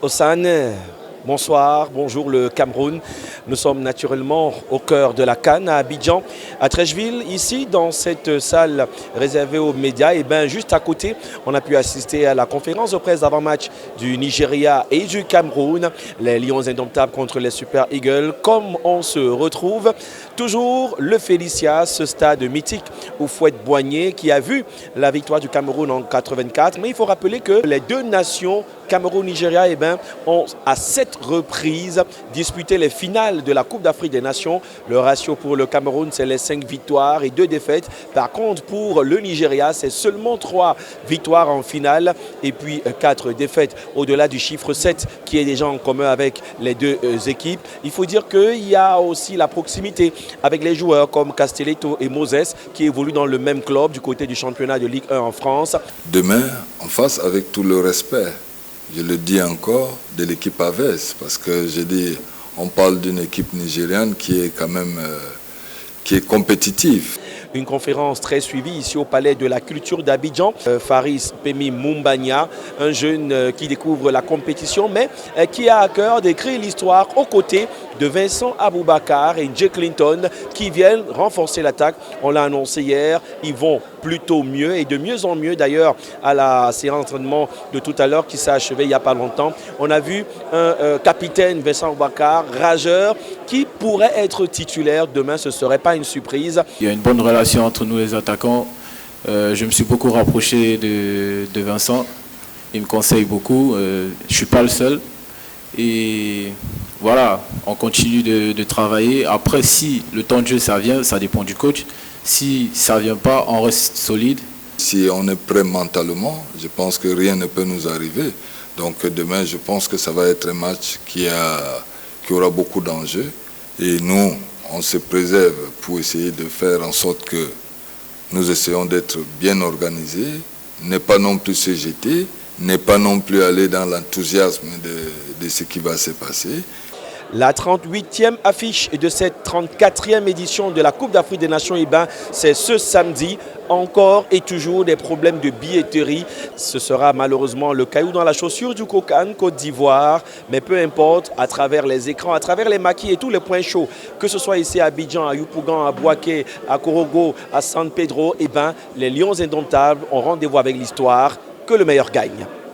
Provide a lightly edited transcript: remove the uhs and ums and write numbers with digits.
Ossane, bonsoir, bonjour le Cameroun. Nous sommes naturellement au cœur de la CAN à Abidjan, à Treichville, ici dans cette salle réservée aux médias. Et bien juste à côté, on a pu assister à la conférence de presse d'avant-match du Nigeria et du Cameroun. Les Lions indomptables contre les Super Eagles. Comme on se retrouve, toujours le Félicia, ce stade mythique où Fouette-Boigné qui a vu la victoire du Cameroun en 84. Mais il faut rappeler que les deux nations Cameroun-Nigeria ont à 7 reprises disputé les finales de la Coupe d'Afrique des Nations. Le ratio pour le Cameroun, c'est les 5 victoires et 2 défaites. Par contre, pour le Nigeria, c'est seulement 3 victoires en finale et puis 4 défaites au-delà du chiffre 7 qui est déjà en commun avec les deux équipes. Il faut dire qu'il y a aussi la proximité avec les joueurs comme Castelletto et Moses qui évoluent dans le même club du côté du championnat de Ligue 1 en France. Demain, en face, avec tout le respect, je le dis encore, de l'équipe AVES, parce que je dis, on parle d'une équipe nigériane qui est quand même qui est compétitive. Une conférence très suivie ici au Palais de la Culture d'Abidjan. Faris Pemi Mumbanya, un jeune qui découvre la compétition, mais qui a à cœur d'écrire l'histoire aux côtés de Vincent Aboubakar et Jay Clinton qui viennent renforcer l'attaque. On l'a annoncé hier, ils vont plutôt mieux et de mieux en mieux d'ailleurs à la séance d'entraînement de tout à l'heure qui s'est achevée il n'y a pas longtemps. On a vu un capitaine Vincent Aboubakar, rageur, qui pourrait être titulaire demain, ce ne serait pas une surprise. Il y a une bonne relation entre nous les attaquants. Je me suis beaucoup rapproché de Vincent. Il me conseille beaucoup. Je ne suis pas le seul. Et voilà, on continue de travailler. Après, si le temps de jeu, ça vient, ça dépend du coach. Si ça ne vient pas, on reste solide. Si on est prêt mentalement, je pense que rien ne peut nous arriver. Donc demain, je pense que ça va être un match qui aura beaucoup d'enjeux. Et nous, on se préserve pour essayer de faire en sorte que nous essayons d'être bien organisés, ne pas non plus se jeter, ne pas non plus aller dans l'enthousiasme de ce qui va se passer. La 38e affiche de cette 34e édition de la Coupe d'Afrique des Nations, c'est ce samedi. Encore et toujours des problèmes de billetterie. Ce sera malheureusement le caillou dans la chaussure du Cocan, Côte d'Ivoire. Mais peu importe, à travers les écrans, à travers les maquis et tous les points chauds, que ce soit ici à Abidjan, à Yopougon, à Bouaké, à Korogo, à San Pedro, les Lions indomptables ont rendez-vous avec l'histoire. Que le meilleur gagne.